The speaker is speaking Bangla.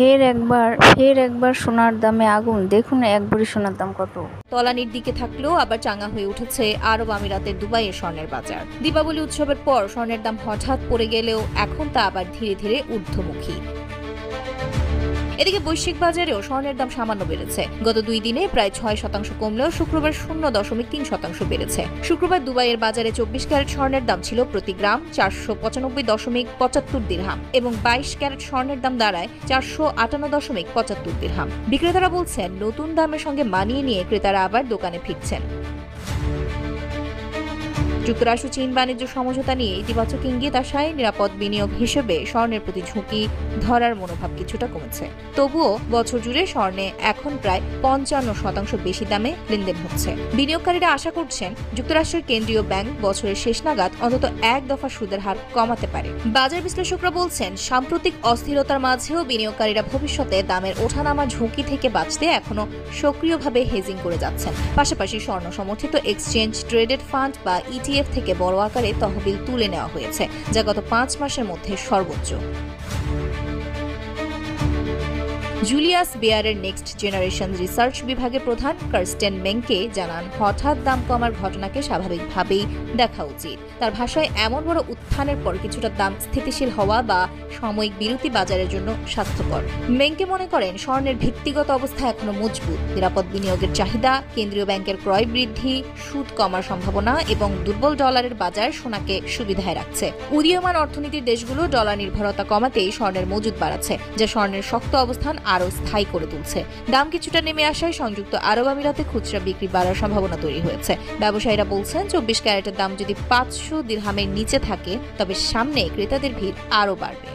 ফের একবার সোনার দামে আগুন, দেখুন এক ভরি সোনার দাম কত। তলানির দিকে থাকলেও আবার চাঙ্গা হয়ে উঠেছে আরব আমিরাতের দুবাইয়ের স্বর্ণের বাজার। দীপাবলি উৎসবের পর স্বর্ণের দাম হঠাৎ পড়ে গেলেও এখন তা আবার ধীরে ধীরে ঊর্ধ্বমুখী। এদিকে বৈশ্বিক বাজারেও স্বর্ণের দাম সামান্য বেড়েছে। গত 2 দিনে প্রায় 6% কমলেও শুক্রবার 0.3% বেড়েছে। শুক্রবার দুবাইয়ের বাজারে 24 ক্যারেট স্বর্ণের দাম ছিল প্রতি গ্রাম 495.75 দিরহাম এবং 22 ক্যারেট স্বর্ণের দাম দাঁড়ায় 458.75 দিরহাম। বিক্রেতারা বলছেন, নতুন দামের সঙ্গে মানিয়ে নিয়ে ক্রেতারা আবার দোকানে ফিরছেন। যুক্তরাষ্ট্র চীন বাণিজ্য সমঝোতা নিয়ে ইতিবাচক ইঙ্গিত আসায় নিরাপদ বিনিয়োগ হিসেবে স্বর্ণের প্রতি ঝুঁকি ধরার মনোভাব কিছুটা কমেছে। তবুও বছর জুড়ে স্বর্ণে এখন প্রায় 55% বেশি দামে লেনদেন হচ্ছে। বিনিয়োগকারীরা আশা করছেন যুক্তরাষ্ট্রের কেন্দ্রীয় ব্যাংক বছরের শেষ নাগাদ অন্তত এক দফা সুদের হার কমাতে পারে। বাজার বিশ্লেষকরা বলছেন, সাম্প্রতিক অস্থিরতার মাঝেও বিনিয়োগকারীরা ভবিষ্যতে দামের ওঠানামার ঝুঁকি থেকে বাঁচতে এখনো সক্রিয়ভাবে হেজিং করে যাচ্ছেন। পাশাপাশি স্বর্ণ সমর্থিত এক্সচেঞ্জ ট্রেডেড ফান্ড বা ইটিএফ থেকে বড় আকারে তহবিল তুলে নেওয়া হয়েছে, যা গত 5 মাসের মধ্যে সর্বোচ্চ। জুলিয়াস বেয়ারের নেক্সট জেনারেশন রিসার্চ বিভাগের প্রধান কার্স্টেন মেংকে জানান, হঠাৎ দাম কমার ঘটনাকে স্বাভাবিকভাবেই দেখা উচিত। তার ভাষায়, এমন বড় উত্থানের পর কিছুটা দাম স্থিতিশীল হওয়া বা সাময়িক বিরতি বাজারের জন্য স্বাস্থ্যকর। মেংকে মনে করেন, স্বর্ণের ভিত্তিগত অবস্থা এখনো মজবুত। নিরাপদ বিনিয়োগের চাহিদা, কেন্দ্রীয় ব্যাংকের ক্রয় বৃদ্ধি, সুদ কমার সম্ভাবনা এবং দুর্বল ডলারের বাজার সোনাকে সুবিধায় রাখছে। উদীয়মান অর্থনীতির দেশগুলো ডলার নির্ভরতা কমাতেই স্বর্ণের মজুদ বাড়াচ্ছে, যা স্বর্ণের শক্ত অবস্থান আরও স্থায়ী করে তুলছে। দাম কিছুটা নেমে আসায় সংযুক্ত আরব আমিরাতে খুচরা বিক্রি বাড়ার সম্ভাবনা তৈরি হয়েছে। ব্যবসায়ীরা বলছেন, 24 ক্যারেটের দাম যদি 500 দিরহামের নিচে থাকে তবে সামনে ক্রেতাদের ভিড় আরও বাড়বে।